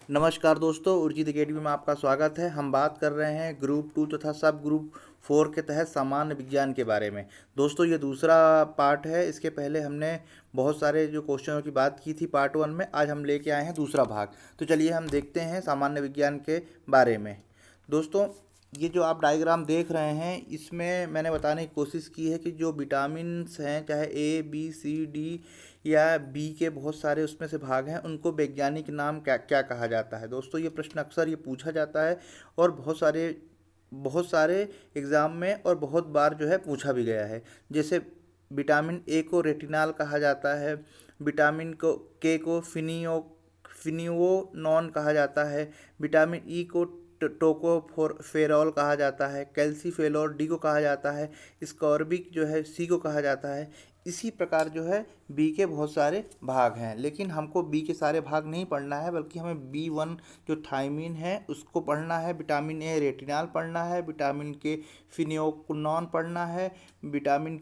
नमस्कार दोस्तों, उर्जित अकेडमी में आपका स्वागत है। हम बात कर रहे हैं ग्रुप 2 तथा सब ग्रुप 4 के तहत सामान्य विज्ञान के बारे में। दोस्तों ये दूसरा पार्ट है। इसके पहले हमने बहुत सारे जो क्वेश्चनों की बात की थी पार्ट 1 में। आज हम लेके आए हैं दूसरा भाग। तो चलिए हम देखते हैं सामान्य विज्ञान के बारे में। दोस्तों ये जो आप डायग्राम देख रहे हैं, इसमें मैंने बताने की कोशिश की है कि जो विटामिन्स हैं, चाहे ए बी सी डी या बी के बहुत सारे उसमें से भाग हैं, उनको वैज्ञानिक नाम क्या क्या कहा जाता है। दोस्तों ये प्रश्न अक्सर ये पूछा जाता है और बहुत सारे एग्ज़ाम में और बहुत बार जो है पूछा भी गया है। जैसे विटामिन ए को रेटिनॉल कहा जाता है, विटामिन को के को फिनिओनॉन कहा जाता है, विटामिन ई को टोकोफेरॉल कहा जाता है, कैल्सीफेरॉल डी को कहा जाता है, स्कॉर्बिक जो है सी को कहा जाता है। इसी प्रकार जो है बी के बहुत सारे भाग हैं, लेकिन हमको बी के सारे भाग नहीं पढ़ना है, बल्कि हमें बी 1 जो थायमीन है उसको पढ़ना है, विटामिन ए रेटिनॉल पढ़ना है, विटामिन के फिनिओक्विनोन पढ़ना है, विटामिन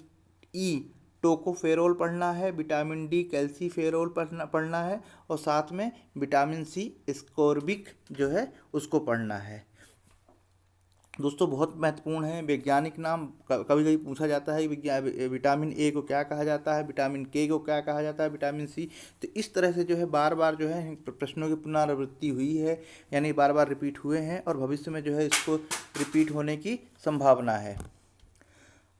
ई टोकोफेरोल पढ़ना है, विटामिन डी कैल्सीफेरोल पढ़ना है और साथ में विटामिन सी स्कोर्बिक जो है उसको पढ़ना है। दोस्तों बहुत महत्वपूर्ण है वैज्ञानिक नाम। कभी कभी पूछा जाता है विटामिन ए को क्या कहा जाता है, विटामिन के को क्या कहा जाता है, विटामिन सी। तो इस तरह से जो है बार बार जो है प्रश्नों की पुनरावृत्ति हुई है, यानी बार बार रिपीट हुए हैं और भविष्य में जो है इसको रिपीट होने की संभावना है।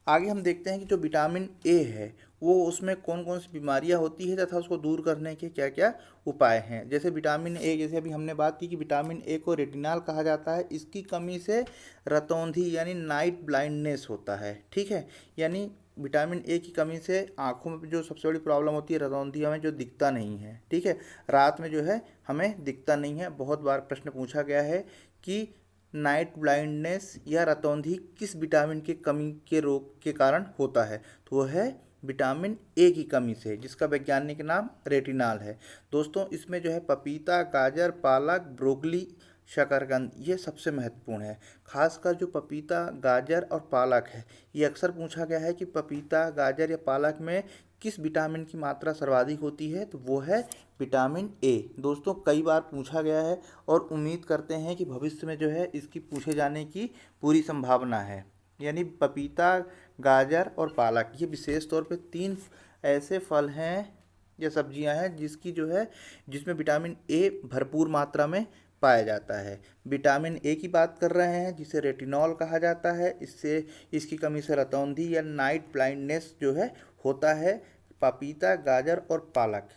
आगे हम देखते हैं कि जो विटामिन ए है वो उसमें कौन कौन सी बीमारियां होती है तथा उसको दूर करने के क्या क्या उपाय हैं। जैसे विटामिन ए, जैसे अभी हमने बात की कि विटामिन ए को रेटिनॉल कहा जाता है। इसकी कमी से रतौंधी यानी नाइट ब्लाइंडनेस होता है, ठीक है। यानी विटामिन ए की कमी से आँखों में जो सबसे बड़ी प्रॉब्लम होती है रतौंधी, हमें जो दिखता नहीं है, ठीक है। रात में जो है हमें दिखता नहीं है। बहुत बार प्रश्न पूछा गया है कि नाइट ब्लाइंडनेस या रतौंधी किस विटामिन की कमी के रोग के कारण होता है, तो वह है विटामिन ए की कमी से, जिसका वैज्ञानिक नाम रेटिनॉल है। दोस्तों इसमें जो है पपीता, गाजर, पालक, ब्रोकली, शकरकंद ये सबसे महत्वपूर्ण है। खासकर जो पपीता, गाजर और पालक है, ये अक्सर पूछा गया है कि पपीता, गाजर या पालक में किस विटामिन की मात्रा सर्वाधिक होती है, तो वो है विटामिन ए। दोस्तों कई बार पूछा गया है और उम्मीद करते हैं कि भविष्य में जो है इसकी पूछे जाने की पूरी संभावना है। यानी पपीता, गाजर और पालक ये विशेष तौर पे 3 ऐसे फल हैं या सब्जियां हैं जिसमें विटामिन ए भरपूर मात्रा में पाया जाता है। विटामिन ए की बात कर रहे हैं जिसे रेटिनॉल कहा जाता है। इससे इसकी कमी से रतौंधी या नाइट ब्लाइंडनेस जो है होता है। पपीता, गाजर और पालक,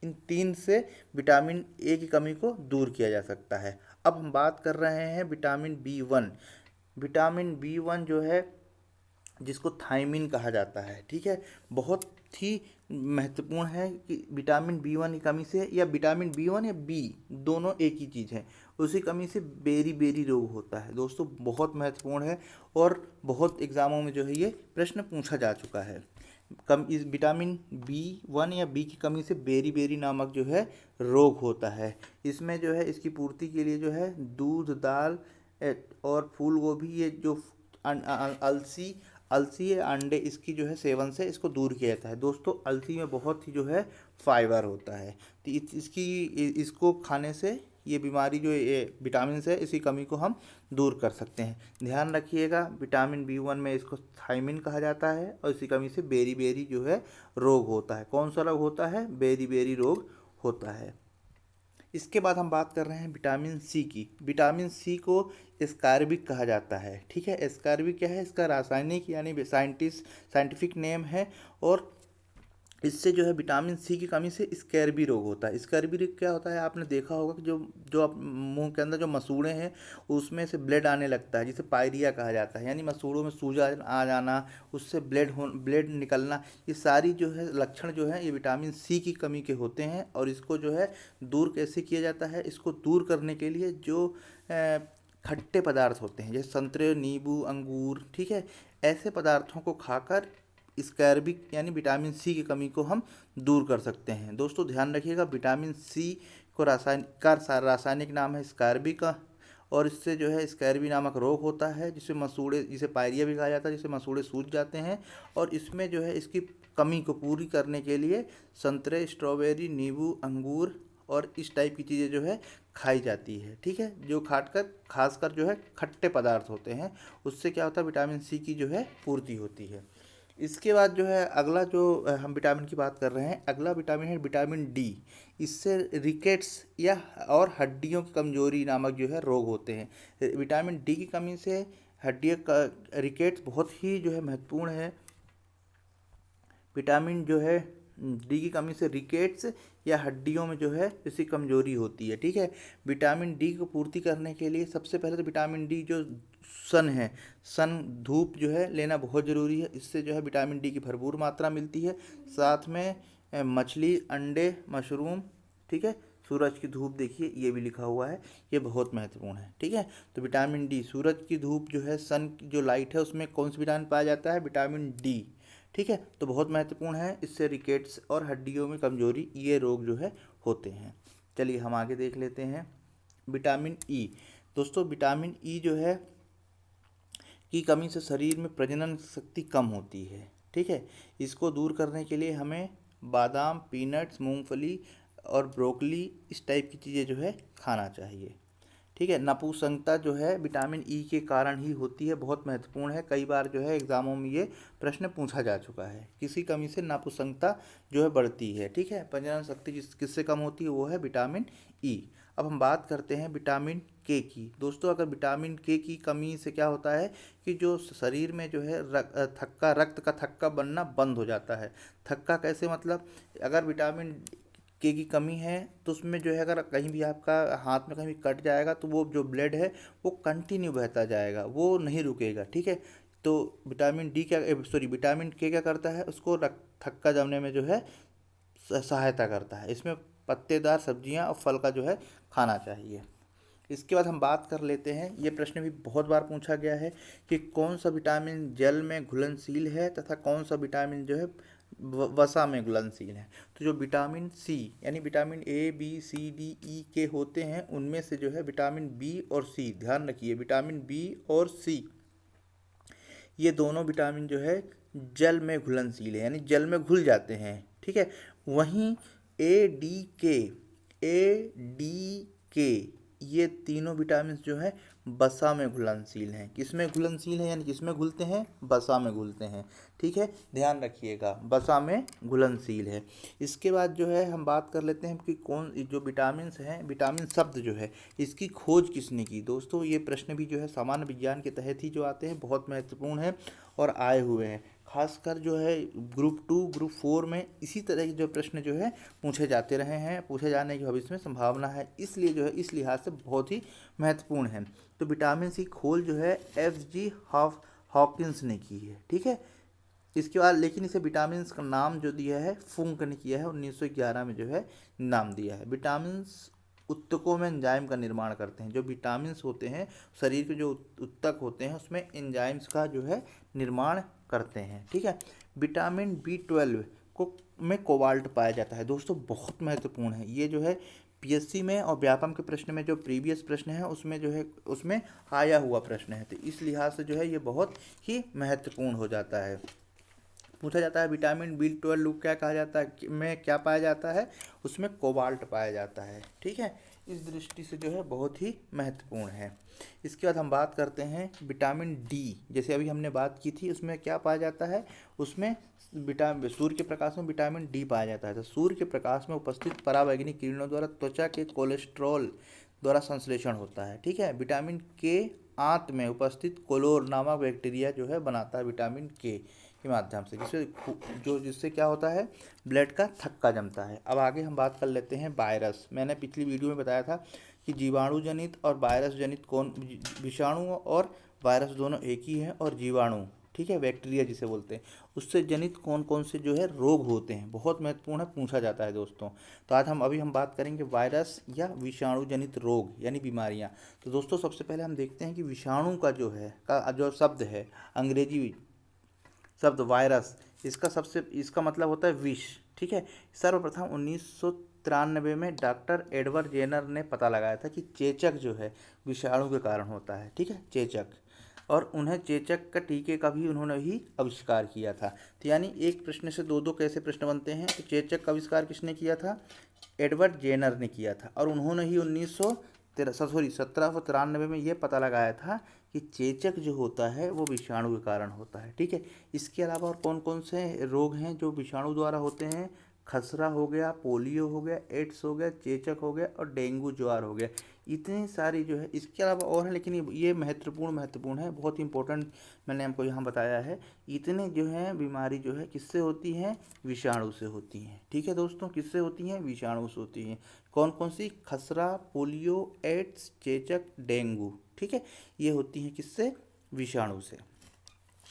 इन 3 से विटामिन ए की कमी को दूर किया जा सकता है। अब हम बात कर रहे हैं विटामिन बी 1। विटामिन बी 1 जो है जिसको थायमीन कहा जाता है, ठीक है, बहुत ही महत्वपूर्ण है कि विटामिन बी 1 की कमी से, या विटामिन बी 1 या बी दोनों एक ही चीज़ है, उसी कमी से बेरी बेरी रोग होता है। दोस्तों बहुत महत्वपूर्ण है और बहुत एग्ज़ामों में जो है ये प्रश्न पूछा जा चुका है। कम इस विटामिन बी 1 या बी की कमी से बेरी बेरी नामक जो है रोग होता है। इसमें जो है इसकी पूर्ति के लिए जो है दूध, दाल और फूल गोभी, ये जो अलसी अलसी या अंडे, इसकी जो है सेवन से इसको दूर किया जाता है। दोस्तों अलसी में बहुत ही जो है फाइबर होता है, तो इसको खाने से ये बीमारी जो ये विटामिन है इसी कमी को हम दूर कर सकते हैं। ध्यान रखिएगा विटामिन बी 1 में इसको थायमीन कहा जाता है और इसी कमी से बेरी बेरी जो है रोग होता है। कौन सा रोग होता है? बेरी बेरी रोग होता है। इसके बाद हम बात कर रहे हैं विटामिन सी की। विटामिन सी को एस्कॉर्बिक कहा जाता है, ठीक है। एस्कॉर्बिक क्या है? इसका रासायनिक यानी साइंटिफिक नेम है। और इससे जो है विटामिन सी की कमी से स्कैर्बी रोग होता है। स्कैर्बी रोग क्या होता है? आपने देखा होगा कि जो जो आप मुंह के अंदर जो मसूड़े हैं उसमें से ब्लड आने लगता है, जिसे पायरिया कहा जाता है, यानी मसूड़ों में सूजा आ जाना, उससे ब्लड निकलना, ये सारी जो है लक्षण जो है ये विटामिन सी की कमी के होते हैं। और इसको जो है दूर कैसे किया जाता है? इसको दूर करने के लिए जो खट्टे पदार्थ होते हैं जैसे संतरे, नींबू, अंगूर, ठीक है, ऐसे पदार्थों को खाकर स्कैर्बिक यानी विटामिन सी की कमी को हम दूर कर सकते हैं। दोस्तों ध्यान रखिएगा विटामिन सी को रासायनिक नाम है स्कैर्बिक, और इससे जो है स्कैर्बी नामक रोग होता है जिसे पायरिया भी कहा जाता है, जिससे मसूड़े सूज जाते हैं। और इसमें जो है इसकी कमी को पूरी करने के लिए संतरे, स्ट्रॉबेरी, नींबू, अंगूर और इस टाइप की चीज़ें जो है खाई जाती है। ठीक है, जो खासकर जो है खट्टे पदार्थ होते हैं, उससे क्या होता है विटामिन सी की जो है पूर्ति होती है। इसके बाद जो है अगला जो हम विटामिन की बात कर रहे हैं, अगला विटामिन है विटामिन डी। इससे रिकेट्स या और हड्डियों की कमजोरी नामक जो है रोग होते हैं। विटामिन डी की कमी से हड्डियों का रिकेट्स बहुत ही जो है महत्वपूर्ण है। विटामिन जो है डी की कमी से रिकेट्स या हड्डियों में जो है इसकी कमजोरी होती है। ठीक है, विटामिन डी को पूर्ति करने के लिए सबसे पहले तो विटामिन डी जो सन है, सन धूप जो है लेना बहुत ज़रूरी है। इससे जो है विटामिन डी की भरपूर मात्रा मिलती है। साथ में मछली, अंडे, मशरूम, ठीक है, सूरज की धूप, देखिए ये भी लिखा हुआ है, ये बहुत महत्वपूर्ण है। ठीक है, तो विटामिन डी, सूरज की धूप जो है, सन की जो लाइट है, उसमें कौन सी विटामिन पाया जाता है? Vitamin D. ठीक है, तो बहुत महत्वपूर्ण है। इससे रिकेट्स और हड्डियों में कमजोरी, ये रोग जो है होते हैं। चलिए हम आगे देख लेते हैं विटामिन ई। दोस्तों विटामिन ई जो है की कमी से शरीर में प्रजनन शक्ति कम होती है। ठीक है, इसको दूर करने के लिए हमें बादाम, पीनट्स, मूंगफली और ब्रोकली, इस टाइप की चीज़ें जो है खाना चाहिए। ठीक है, नपुंसकता जो है विटामिन ई के कारण ही होती है, बहुत महत्वपूर्ण है। कई बार जो है एग्जामों में ये प्रश्न पूछा जा चुका है। किसी कमी से नपुंसकता जो है बढ़ती है। ठीक है, प्रजनन शक्ति किससे कम होती है? वो है विटामिन ई। अब हम बात करते हैं विटामिन के की। दोस्तों अगर विटामिन के की कमी से क्या होता है कि जो शरीर में जो है रक्त का थक्का बनना बंद हो जाता है। थक्का कैसे? मतलब अगर विटामिन के की कमी है तो उसमें जो है अगर कहीं भी आपका हाथ में कहीं भी कट जाएगा तो वो जो ब्लड है वो कंटिन्यू बहता जाएगा, वो नहीं रुकेगा। ठीक है, तो विटामिन डी क्या विटामिन के क्या करता है? उसको थक्का जमने में जो है सहायता करता है। इसमें पत्तेदार सब्जियां और फल का जो है खाना चाहिए। इसके बाद हम बात कर लेते हैं, ये प्रश्न भी बहुत बार पूछा गया है कि कौन सा विटामिन जल में घुलनशील है तथा कौन सा विटामिन जो है वसा में घुलनशील है। तो जो विटामिन सी यानी vitamin A, B, C, D, E के होते हैं, उनमें से जो है विटामिन बी और सी, ध्यान रखिए विटामिन बी और सी, ये दोनों विटामिन जो है जल में घुलनशील है, यानी जल में घुल जाते हैं। ठीक है, वहीं ए डी के ये तीनों विटामिन जो है वसा में घुलनशील हैं। किसमें घुलनशील हैं? यानी किसमें घुलते हैं? वसा में घुलते हैं। ठीक है, ध्यान रखिएगा, वसा में घुलनशील है। इसके बाद जो है हम बात कर लेते हैं कि कौन जो विटामिन्स हैं, विटामिन शब्द जो है इसकी खोज किसने की। दोस्तों ये प्रश्न भी जो है सामान्य विज्ञान के तहत ही जो आते हैं, बहुत महत्वपूर्ण है और आए हुए हैं। खासकर जो है ग्रुप 2, ग्रुप 4 में इसी तरह के जो प्रश्न जो है पूछे जाते रहे हैं, पूछे जाने की भविष्य में संभावना है, इसलिए जो है इस लिहाज से बहुत ही महत्वपूर्ण है। तो विटामिन सी खोज जो है F.G. हॉकिंस ने की है। ठीक है, इसके बाद लेकिन इसे विटामिन का नाम जो दिया है फुंक ने किया है, 1911 में जो है नाम दिया है। विटामिन उत्तकों में एंजाइम का निर्माण करते हैं। जो विटामिन होते हैं शरीर के जो उत्तक होते हैं उसमें एंजाइम्स का जो है निर्माण करते हैं। ठीक है, विटामिन B12 में कोबाल्ट पाया जाता है। दोस्तों बहुत महत्वपूर्ण है ये जो है, पीएससी में और व्यापम के प्रश्न में जो प्रीवियस प्रश्न है उसमें जो है उसमें आया हुआ प्रश्न है, तो इस लिहाज से जो है ये बहुत ही महत्वपूर्ण हो जाता है। पूछा जाता है विटामिन B12 क्या कहा जाता है, में क्या पाया जाता है? उसमें कोबाल्ट पाया जाता है। ठीक है, इस दृष्टि से जो है बहुत ही महत्वपूर्ण है। इसके बाद हम बात करते हैं विटामिन डी। जैसे अभी हमने बात की थी, उसमें क्या पाया जाता है? उसमें सूर्य के प्रकाश में विटामिन डी पाया जाता है। तो सूर्य के प्रकाश में उपस्थित पराबैंगनी किरणों द्वारा त्वचा के कोलेस्ट्रॉल द्वारा संश्लेषण होता है। ठीक है, विटामिन के आंत में उपस्थित कोलोर नामक बैक्टीरिया जो है बनाता है विटामिन के माध्यम से, जिससे क्या होता है? ब्लड का थक्का जमता है। अब आगे हम बात कर लेते हैं वायरस। मैंने पिछली वीडियो में बताया था कि जीवाणु जनित और वायरस जनित विषाणु और वायरस दोनों एक ही हैं, और जीवाणु, ठीक है, बैक्टीरिया जिसे बोलते हैं, उससे जनित कौन कौन से जो है रोग होते हैं, बहुत महत्वपूर्ण है, पूछा जाता है दोस्तों। तो आज हम बात करेंगे वायरस या विषाणु जनित रोग यानी बीमारियां। तो दोस्तों सबसे पहले हम देखते हैं कि विषाणु का जो शब्द है, अंग्रेजी शब्द वायरस, इसका मतलब होता है विष। ठीक है, सर्वप्रथम 1993 में डॉक्टर एडवर्ड जेनर ने पता लगाया था कि चेचक जो है विषाणु के कारण होता है। ठीक है, चेचक। और उन्हें चेचक का टीके का भी उन्होंने ही आविष्कार किया था। तो यानी एक प्रश्न से दो दो कैसे प्रश्न बनते हैं। तो चेचक का आविष्कार किसने किया था? एडवर्ड जेनर ने किया था। और उन्होंने ही 1793 में ये पता लगाया था कि चेचक जो होता है वो विषाणु के कारण होता है। ठीक है। इसके अलावा और कौन कौन से रोग हैं जो विषाणु द्वारा होते हैं? खसरा हो गया, पोलियो हो गया, एड्स हो गया, चेचक हो गया और डेंगू ज्वार हो गया। इतनी सारी जो है, इसके अलावा और हैं लेकिन ये महत्वपूर्ण है, बहुत इंपॉर्टेंट मैंने आपको यहाँ बताया है। इतने जो है बीमारी जो है किससे होती हैं? विषाणु से होती हैं। ठीक है दोस्तों, किससे होती हैं? विषाणु से होती हैं। कौन कौन सी? खसरा, पोलियो, एड्स, चेचक, डेंगू। ठीक है, ये होती हैं किससे? विषाणु से।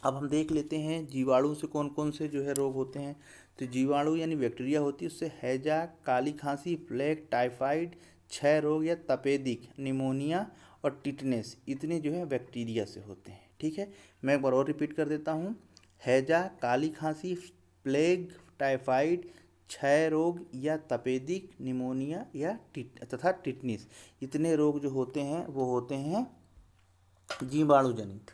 अब हम देख लेते हैं जीवाणु से कौन कौन से जो है रोग होते हैं। तो जीवाणु यानी बैक्टीरिया होती है, उससे हैजा, काली खांसी, प्लेग, टाइफाइड, क्षय रोग या तपेदिक, निमोनिया और टिटनेस, इतने जो है बैक्टीरिया से होते हैं। ठीक है, मैं एक बार और रिपीट कर देता हूँ। हैजा, काली खांसी, प्लेग, टाइफाइड, क्षय रोग या तपेदिक, निमोनिया या टिटनिस, इतने रोग जो होते हैं वो होते हैं जीवाणु जनित।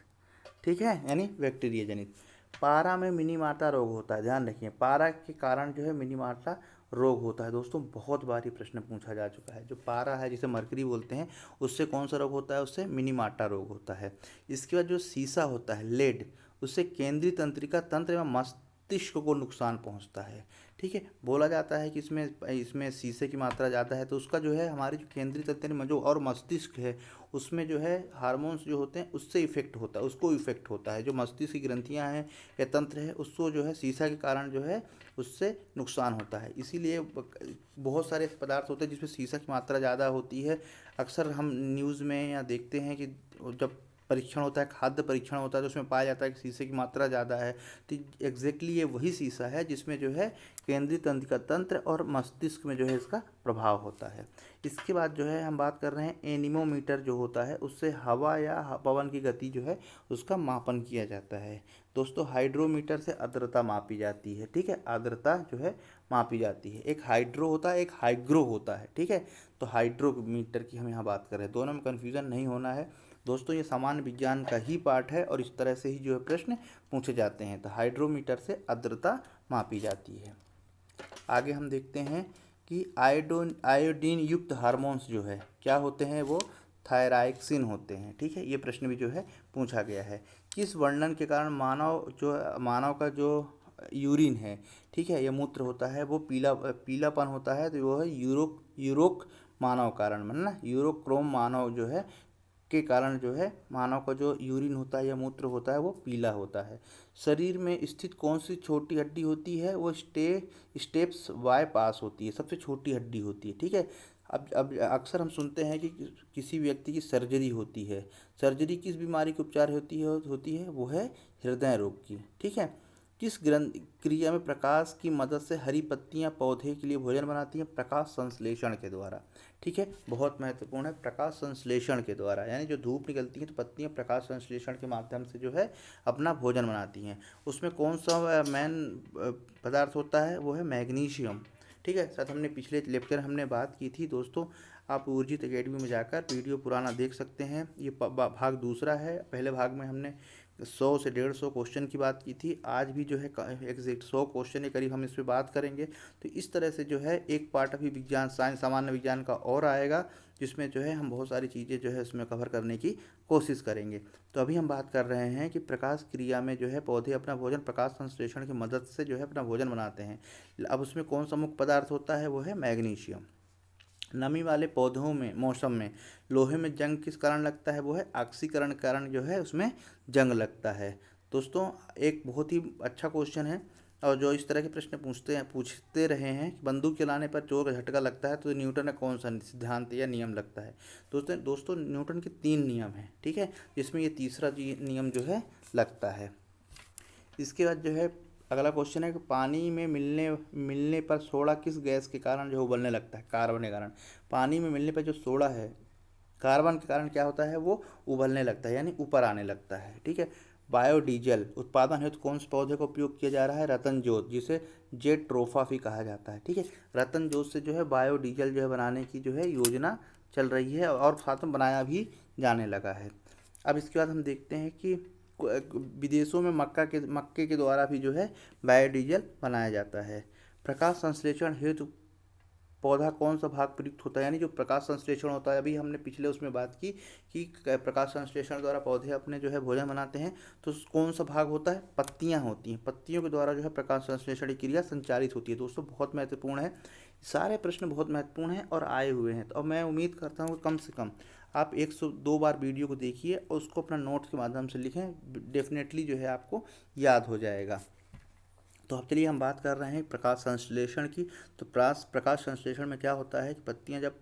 ठीक है, यानी बैक्टीरिया जनित। पारा में मिनीमाटा रोग होता है, ध्यान रखिए, पारा के कारण जो है मिनीमाटा रोग होता है। दोस्तों बहुत बार ये प्रश्न पूछा जा चुका है। जो पारा है, जिसे मरकरी बोलते हैं, उससे कौन सा रोग होता है? उससे मिनीमाटा रोग होता है। इसके बाद जो सीसा होता है, लेड, उससे केंद्रीय तंत्रिका तंत्र एवं मस्तिष्क को नुकसान पहुंचता है। ठीक है, बोला जाता है कि इसमें शीशे की मात्रा ज़्यादा है, तो उसका जो है हमारी जो केंद्रीय तंत्र में जो और मस्तिष्क है उसमें जो है हार्मोन्स जो होते हैं उससे इफेक्ट होता है, उसको इफेक्ट होता है। जो मस्तिष्क की ग्रंथियां हैं या तंत्र है उसको जो है शीशा के कारण जो है उससे नुकसान होता है। इसीलिए बहुत सारे ऐसे पदार्थ होते हैं जिसमें शीशा की मात्रा ज़्यादा होती है। अक्सर हम न्यूज़ में या देखते हैं कि जब परीक्षण होता है, खाद्य परीक्षण होता है, तो उसमें पाया जाता है कि शीशे की मात्रा ज़्यादा है। तो एग्जैक्टली ये वही शीशा है जिसमें जो है केंद्रीय तंत्रिका तंत्र और मस्तिष्क में जो है इसका प्रभाव होता है। इसके बाद जो है हम बात कर रहे हैं एनीमोमीटर जो होता है, उससे हवा या पवन की गति जो है उसका मापन किया जाता है। दोस्तों हाइड्रोमीटर से आर्द्रता मापी जाती है। ठीक है, आर्द्रता जो है मापी जाती है। एक हाइड्रो होता है, एक हाइग्रो होता है। ठीक है, तो हाइड्रोमीटर की हम यहाँ बात कर रहे हैं, दोनों में कन्फ्यूज़न नहीं होना है। दोस्तों ये सामान्य विज्ञान का ही पार्ट है और इस तरह से ही जो है प्रश्न पूछे जाते हैं। तो हाइड्रोमीटर से आर्द्रता मापी जाती है। आगे हम देखते हैं कि आयोडीन युक्त हार्मोन्स जो है क्या होते हैं? वो थायराक्सिन होते हैं। ठीक है, ये प्रश्न भी जो है पूछा गया है। किस वर्णन के कारण मानव का जो यूरिन है, ठीक है, ये मूत्र होता है, वो पीलापन होता है? तो वो है यूरोक मानव कारण, मतलब यूरोक्रोम मानव जो है के कारण जो है मानव का जो यूरिन होता है या मूत्र होता है वो पीला होता है। शरीर में स्थित कौन सी छोटी हड्डी होती है? वो स्टेप्स वाई पास होती है, सबसे छोटी हड्डी होती है। ठीक है, अब अक्सर हम सुनते हैं कि किसी व्यक्ति की सर्जरी होती है। सर्जरी किस बीमारी के उपचार होती है? वो है हृदय रोग की। ठीक है, किस ग्रंथ क्रिया में प्रकाश की मदद से हरी पत्तियां पौधे के लिए भोजन बनाती हैं? प्रकाश संश्लेषण के द्वारा। ठीक है, बहुत महत्वपूर्ण है, प्रकाश संश्लेषण के द्वारा, यानी जो धूप निकलती है तो पत्तियां प्रकाश संश्लेषण के माध्यम से जो है अपना भोजन बनाती हैं। उसमें कौन सा मेन पदार्थ होता है? वो है मैग्नीशियम। ठीक है, साथ हमने पिछले लेक्चर हमने बात की थी दोस्तों, आप ऊर्जित एकेडमी में जाकर वीडियो पुराना देख सकते हैं। ये भाग दूसरा है। पहले भाग में हमने 100 से 150 क्वेश्चन की बात की थी। आज भी जो है एग्जैक्ट 100 क्वेश्चन के करीब हम इस पर बात करेंगे। तो इस तरह से जो है एक पार्ट अभी विज्ञान साइंस सामान्य विज्ञान का और आएगा, जिसमें जो है हम बहुत सारी चीज़ें जो है उसमें कवर करने की कोशिश करेंगे। तो अभी हम बात कर रहे हैं कि प्रकाश क्रिया में जो है पौधे अपना भोजन प्रकाश संश्लेषण की मदद से जो है अपना भोजन बनाते हैं। अब उसमें कौन सा मुख्य पदार्थ होता है? वो है मैग्नीशियम। नमी वाले पौधों में मौसम में लोहे में जंग किस कारण लगता है? वो है ऑक्सीकरण के कारण जो है उसमें जंग लगता है। दोस्तों एक बहुत ही अच्छा क्वेश्चन है, और जो इस तरह के प्रश्न पूछते रहे हैं कि बंदूक चलाने पर चोर का झटका लगता है तो न्यूटन का कौन सा सिद्धांत या नियम लगता है? दोस्तों न्यूटन के 3 नियम हैं। ठीक है, जिसमें ये तीसरा नियम जो है लगता है। इसके बाद जो है अगला क्वेश्चन है कि पानी में मिलने पर सोडा किस गैस के कारण जो उबलने लगता है? कार्बन के कारण। पानी में मिलने पर जो सोडा है कार्बन के कारण क्या होता है? वो उबलने लगता है, यानी ऊपर आने लगता है। ठीक है, बायोडीजल उत्पादन हेतु कौन से पौधे का उपयोग किया जा रहा है? रतनजोत, जिसे जेट्रोफा भी कहा जाता है। ठीक है, रतनजोत से जो है बायोडीजल जो है बनाने की जो है योजना चल रही है और साथ में बनाया भी जाने लगा है। अब इसके बाद हम देखते हैं कि विदेशों में मक्के के द्वारा भी जो है बायोडीजल बनाया जाता है। प्रकाश संश्लेषण हेतु पौधा कौन सा भाग प्रयुक्त होता है, यानी जो प्रकाश संश्लेषण होता है, अभी हमने पिछले उसमें बात की कि प्रकाश संश्लेषण द्वारा पौधे अपने जो है भोजन बनाते हैं, तो कौन सा भाग होता है, पत्तियां होती हैं, पत्तियों के द्वारा जो है प्रकाश संश्लेषण की क्रिया संचालित होती है। दोस्तों बहुत महत्वपूर्ण है, सारे प्रश्न बहुत महत्वपूर्ण हैं और आए हुए हैं, तो अब मैं उम्मीद करता हूँ कम से कम आप 102 बार वीडियो को देखिए और उसको अपना नोट्स के माध्यम से लिखें, डेफिनेटली जो है आपको याद हो जाएगा। तो अब चलिए हम बात कर रहे हैं प्रकाश संश्लेषण की। तो प्रकाश संश्लेषण में क्या होता है कि पत्तियां जब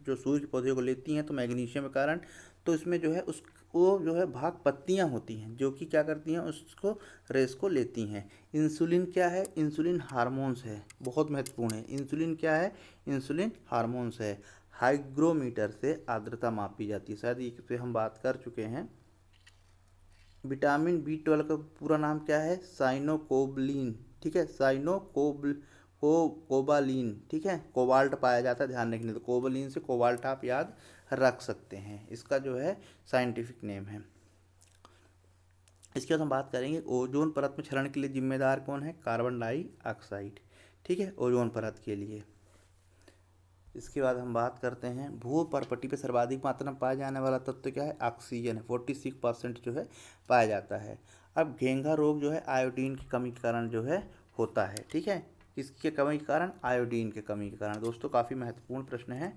जो सूर्य के पौधे को लेती हैं तो मैग्नीशियम के कारण, तो इसमें जो है उस वो जो है भाग पत्तियां होती हैं जो कि क्या करती हैं, उसको रेस को लेती हैं। इंसुलिन क्या है, इंसुलिन हार्मोन्स है, बहुत महत्वपूर्ण है। इंसुलिन क्या है, इंसुलिन हार्मोन्स है। हाइग्रोमीटर से आर्द्रता मापी जाती है, शायद ये पे हम बात कर चुके हैं। विटामिन B12 का पूरा नाम क्या है, साइनोकोबलिन, ठीक है, कोबालिन, ठीक है, कोबाल्ट पाया जाता है, ध्यान रखने, तो कोबालिन से कोबाल्ट आप याद रख सकते हैं, इसका जो है साइंटिफिक नेम है। इसके बाद हम बात करेंगे ओजोन परत में क्षरण के लिए जिम्मेदार कौन है, कार्बन डाइऑक्साइड, ठीक है, ओजोन परत के लिए। इसके बाद हम बात करते हैं भूपर्पटी पे सर्वाधिक मात्रा में पाया जाने वाला तत्व क्या है, ऑक्सीजन है, 46% जो है पाया जाता है। अब घेंघा रोग जो है आयोडीन की कमी के कारण जो है होता है, ठीक है, किसके कमी के कारण, आयोडीन के कमी के कारण। दोस्तों काफ़ी महत्वपूर्ण प्रश्न है।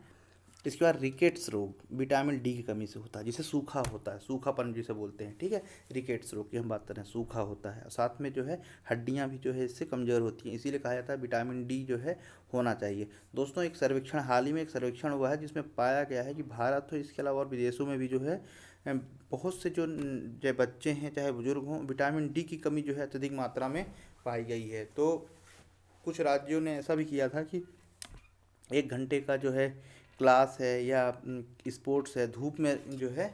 इसके बाद रिकेट्स रोग विटामिन डी की कमी से होता है, जिसे सूखा होता है, सूखापन जिसे बोलते हैं, ठीक है, रिकेट्स रोग की हम बात कर रहे हैं, सूखा होता है, साथ में जो है हड्डियां भी जो है इससे कमज़ोर होती हैं, इसीलिए कहा जाता है विटामिन डी जो है होना चाहिए। दोस्तों एक सर्वेक्षण हाल ही में एक सर्वेक्षण हुआ है जिसमें पाया गया है कि भारत हो, इसके अलावा और विदेशों में भी जो है बहुत से जो चाहे बच्चे हैं चाहे बुजुर्ग हों, विटामिन डी की कमी जो है अत्यधिक मात्रा में पाई गई है। तो कुछ राज्यों ने ऐसा भी किया था कि 1 घंटे का जो है क्लास है या स्पोर्ट्स है धूप में जो है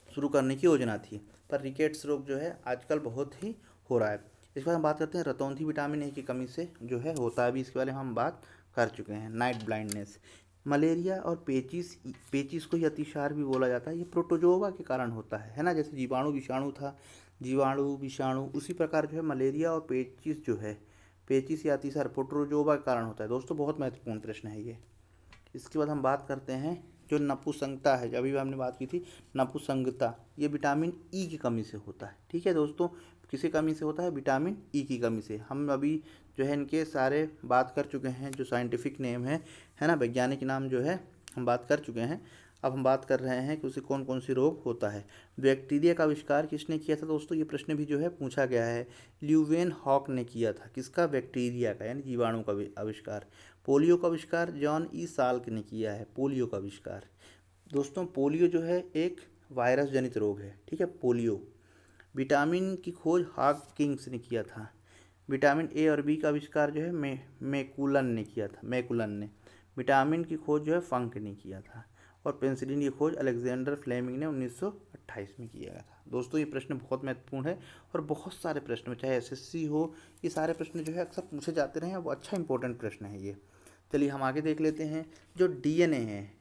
शुरू करने की योजना थी, पर रिकेट्स रोग जो है आजकल बहुत ही हो रहा है। इस बार हम बात करते हैं रतौंधी विटामिन ए की कमी से जो है होता है, अभी इसके बारे में हम बात कर चुके हैं। नाइट ब्लाइंडनेस, मलेरिया और पेचिस को ही अतिसार भी बोला जाता है, ये प्रोटोजोवा के कारण होता है ना, जैसे जीवाणु विषाणु था, जीवाणु विषाणु, उसी प्रकार जो है मलेरिया और पेचिस जो है, पेचिस या अतिसार प्रोटोजोवा के कारण होता है। दोस्तों बहुत महत्वपूर्ण प्रश्न है ये। इसके बाद हम बात करते हैं जो नपुंसकता है, अभी हमने बात की थी नपुंसकता, ये विटामिन ई की कमी से होता है, ठीक है दोस्तों, किसी कमी से होता है, विटामिन ई की कमी से। हम अभी जो है इनके सारे बात कर चुके हैं, जो साइंटिफिक नेम है ना, वैज्ञानिक नाम जो है हम बात कर चुके हैं। अब हम बात कर रहे हैं कि उसे कौन कौन सी रोग होता है। बैक्टीरिया का आविष्कार किसने किया था दोस्तों, ये प्रश्न भी जो है पूछा गया है, ल्यूवेन हॉक ने किया था, किसका, बैक्टीरिया का यानी जीवाणु का आविष्कार। पोलियो का आविष्कार जॉन ई साल्क ने किया है, पोलियो का आविष्कार। दोस्तों पोलियो जो है एक वायरस जनित रोग है, ठीक है, पोलियो। विटामिन की खोज हॉकिंग्स ने किया था। विटामिन ए और बी का आविष्कार जो है मैकुलन ने किया था, मैकुलन ने। विटामिन की खोज जो है फंक ने किया था, और पेंसिलिन की खोज अलेक्जेंडर फ्लेमिंग ने 1928 में किया था। दोस्तों ये प्रश्न बहुत महत्वपूर्ण है और बहुत सारे प्रश्न, चाहे एसएससी हो, ये सारे प्रश्न जो है अक्सर पूछे जाते रहे हैं, वो अच्छा इंपॉर्टेंट प्रश्न है ये। चलिए हम आगे देख लेते हैं जो डीएनए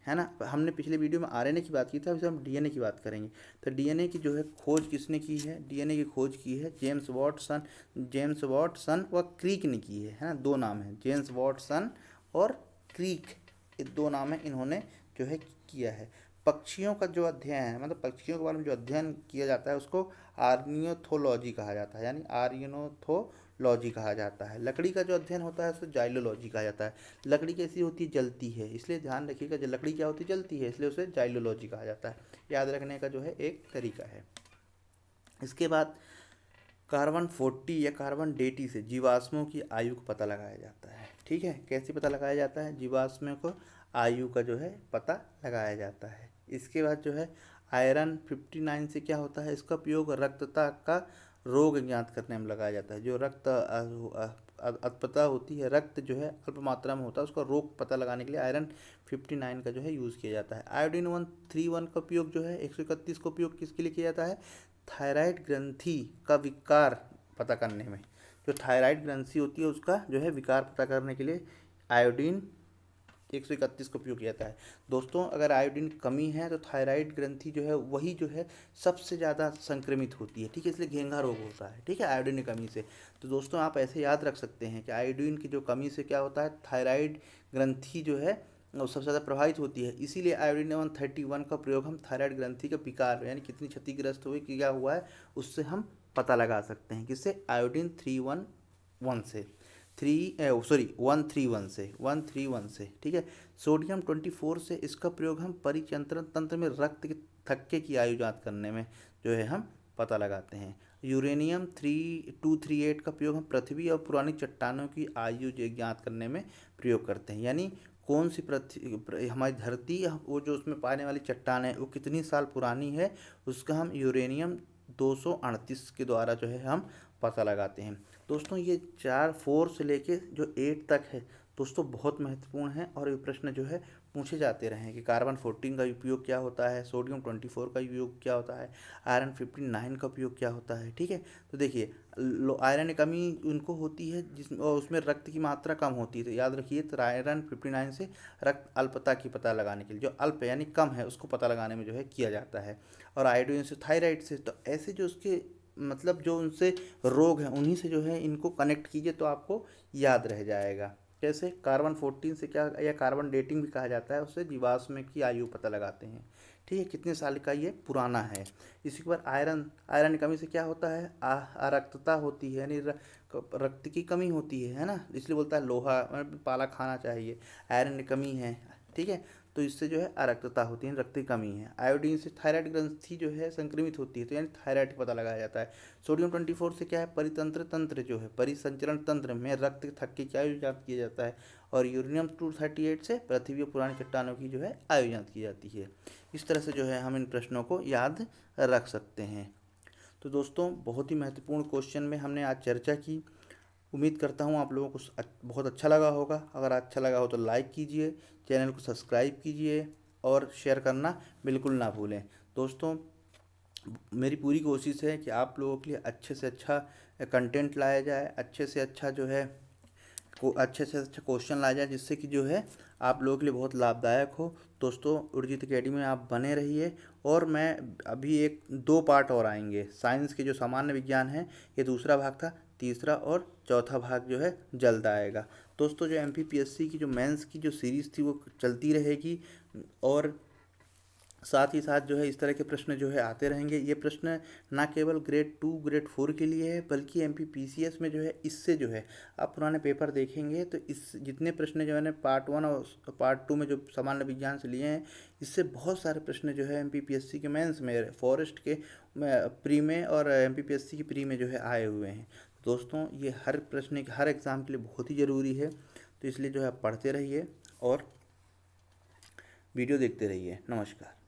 है ना, हमने पिछले वीडियो में आरएनए की बात की थी, अब हम डीएनए की बात करेंगे। तो डीएनए की जो है खोज किसने की है, डीएनए की खोज की है जेम्स वाटसन व क्रीक ने की है ना, दो नाम है, जेम्स वाटसन और क्रीक, ये दो नाम है, इन्होंने जो है किया है। पक्षियों का जो अध्ययन है, मतलब पक्षियों के बारे में जो अध्ययन किया जाता है उसको आर्नियोथोलॉजी कहा जाता है, यानी आर्नियोथोलॉजी कहा जाता है। लकड़ी का जो अध्ययन होता है उसको जाइलोलॉजी कहा जाता है। लकड़ी कैसी होती है, जलती है, इसलिए ध्यान रखिएगा, जो लकड़ी क्या होती है, जलती है, इसलिए उसे जाइलोलॉजी कहा जाता है, याद रखने का जो है एक तरीका है। इसके बाद कार्बन 40 या कार्बन डेटी से जीवाश्मों की आयु का पता लगाया जाता है, ठीक है, कैसे पता लगाया जाता है, जीवाश्मों को आयु का जो है पता लगाया जाता है। इसके बाद जो है आयरन 59 से क्या होता है, इसका उपयोग रक्तता का रोग ज्ञात करने में लगाया जाता है। जो रक्त अल्पता होती है, रक्त जो है अल्प मात्रा में होता है, उसका रोग पता लगाने के लिए आयरन 59 का जो है यूज़ किया जाता है। आयोडीन 131 का उपयोग जो है 131 का उपयोग किसके लिए किया जाता है, थायराइड ग्रंथि का विकार पता करने में। जो थायराइड ग्रंथि होती है उसका जो है विकार पता करने के लिए आयोडीन 131 का उपयोग किया जाता है। दोस्तों अगर आयोडीन कमी है तो थायराइड ग्रंथि जो है वही जो है सबसे ज़्यादा संक्रमित होती है, ठीक है, इसलिए घेंघा रोग होता है, ठीक है, आयोडीन की कमी से। तो दोस्तों आप ऐसे याद रख सकते हैं कि आयोडीन की जो कमी से क्या होता है, थायराइड ग्रंथि जो है वो सबसे ज़्यादा प्रभावित होती है। इसीलिए आयोडीन 131 का प्रयोग हम थायराइड ग्रंथि के विकार यानी कितनी क्षतिग्रस्त हुई, क्या हुआ है, उससे हम पता लगा सकते हैं। किससे? आयोडीन 311 से, 131 से, ठीक है। सोडियम 24 से इसका प्रयोग हम परिचंत्रण तंत्र में रक्त के थक्के की आयु ज्ञात करने में जो है हम पता लगाते हैं। यूरेनियम 3238 का प्रयोग हम पृथ्वी और पुरानी चट्टानों की आयु ज्ञात करने में प्रयोग करते हैं। यानी कौन सी पृथ्वी हमारी धरती, वो जो उसमें पाने वाली चट्टान है वो कितनी साल पुरानी है, उसका हम यूरेनियम 238 के द्वारा जो है हम पता लगाते हैं। दोस्तों ये 4 से लेके जो 8 तक है दोस्तों बहुत महत्वपूर्ण है, और ये प्रश्न जो है पूछे जाते रहे हैं कि कार्बन 14 का उपयोग क्या होता है, सोडियम 24 का उपयोग क्या होता है, आयरन 59 का उपयोग क्या होता है, ठीक है। तो देखिए आयरन की कमी उनको होती है जिसमें उसमें रक्त की मात्रा कम होती है, तो याद रखिए, तो आयरन 59 से रक्त अल्पता की पता लगाने के लिए, जो अल्प यानी कम है उसको पता लगाने में जो है किया जाता है। और आयोडीन से थायराइड से, तो ऐसे जो उसके मतलब जो उनसे रोग हैं उन्हीं से जो है इनको कनेक्ट कीजिए तो आपको याद रह जाएगा। कैसे? कार्बन 14 से क्या, या कार्बन डेटिंग भी कहा जाता है, उससे जीवाश्म की आयु पता लगाते हैं, ठीक है, कितने साल का ये पुराना है। इसी के बाद आयरन की कमी से क्या होता है, अरक्तता होती है, यानी रक्त की कमी होती है ना, इसलिए बोलता है लोहा पाला खाना चाहिए। आयरन की कमी है, ठीक है, तो इससे जो है अरक्तता होती है, रक्त की कमी है। आयोडीन से थायराइड ग्रंथि जो है संक्रमित होती है, तो यानी थायराइड का पता लगाया जाता है। सोडियम 24 से क्या है, परितंत्र तंत्र जो है, परिसंचरण तंत्र में रक्त के थक्के की आयु ज्ञात किया जाता है। और यूरेनियम 238 से पृथ्वी और पुरानी चट्टानों की जो है आयु ज्ञात की जाती है। इस तरह से जो है हम इन प्रश्नों को याद रख सकते हैं। तो दोस्तों बहुत ही महत्वपूर्ण क्वेश्चन में हमने आज चर्चा की। उम्मीद करता हूँ आप लोगों को बहुत अच्छा लगा होगा। अगर अच्छा लगा हो तो लाइक कीजिए, चैनल को सब्सक्राइब कीजिए और शेयर करना बिल्कुल ना भूलें। दोस्तों मेरी पूरी कोशिश है कि आप लोगों के लिए अच्छे से अच्छा कंटेंट लाया जाए, अच्छे से अच्छा जो है अच्छे से अच्छा क्वेश्चन लाया जाए, जिससे कि जो है आप लोगों के लिए बहुत लाभदायक हो। दोस्तों उर्जित अकेडमी में आप बने रहिए। और मैं अभी 2 पार्ट और आएंगे, साइंस के जो सामान्य विज्ञान है ये दूसरा भाग था, तीसरा और चौथा भाग जो है जल्द आएगा। दोस्तों जो MPPSC की जो मेंस की जो सीरीज़ थी वो चलती रहेगी, और साथ ही साथ जो है इस तरह के प्रश्न जो है आते रहेंगे। ये प्रश्न ना केवल ग्रेड 2 ग्रेड 4 के लिए है, बल्कि MPPCS में जो है इससे जो है आप पुराने पेपर देखेंगे तो इस जितने प्रश्न जो मैंने पार्ट 1 और पार्ट 2 में जो सामान्य विज्ञान से लिए हैं, इससे बहुत सारे प्रश्न जो है MPPSC के मेंस में, फॉरेस्ट के प्री में और MPPSC की प्री में जो है आए हुए हैं। दोस्तों ये हर प्रश्न हर एग्ज़ाम के लिए बहुत ही ज़रूरी है, तो इसलिए जो है आप पढ़ते रहिए और वीडियो देखते रहिए। नमस्कार।